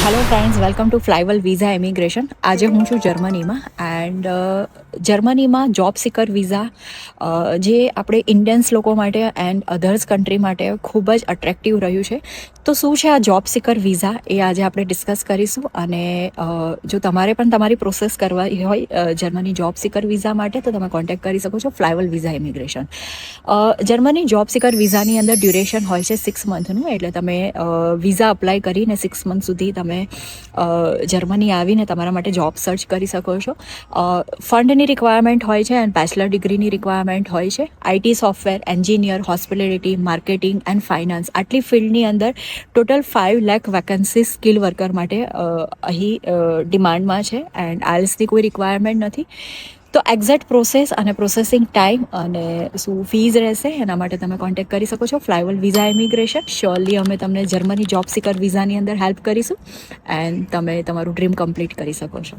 Hello friends, welcome to Flyworld visa immigration. આજે હું છું જર્મનીમાં એન્ડ જર્મનીમાં જોબ સિકર વિઝા જે આપણે ઇન્ડિયન્સ લોકો માટે એન્ડ અધર્સ કન્ટ્રી માટે ખૂબ જ અટ્રેક્ટિવ રહ્યું છે. તો શું છે આ જોબ સિકર વિઝા એ આજે આપણે ડિસ્કસ કરીશું. અને જો તમારે પણ તમારી પ્રોસેસ કરવી હોય જર્મની જોબ સિકર વિઝા માટે તો તમે કોન્ટેક્ટ કરી શકો છો Flyworld visa immigration. Germany job seeker વિઝાની અંદર ડ્યુરેશન હોય છે 6 મંથનું, એટલે તમે વિઝા અપ્લાય કરીને 6 મંથ સુધી તમે જર્મની આવીને તમારા માટે જોબ સર્ચ કરી શકો છો. ફંડની રિક્વાયરમેન્ટ હોય છે એન્ડ બેચલર ડિગ્રીની રિક્વાયરમેન્ટ હોય છે. IT, software, engineer, hospitality, marketing and finance આટલી ફિલ્ડની અંદર total 5 lakh vacancy skill worker માટે અહીં ડિમાન્ડમાં છે એન્ડ આઇલ્સની કોઈ રિક્વાયરમેન્ટ નથી. તો એક્ઝેક્ટ પ્રોસેસ અને પ્રોસેસિંગ ટાઈમ અને શું ફીઝ રહેશે એના માટે તમે કોન્ટેક્ટ કરી શકો છો ફ્લાયવર્લ્ડ વિઝા ઇમિગ્રેશન. શ્યોરલી અમે તમને જર્મની જોબ સિકર વિઝાની અંદર હેલ્પ કરીશું એન્ડ તમે તમારું ડ્રીમ કમ્પ્લીટ કરી શકો છો.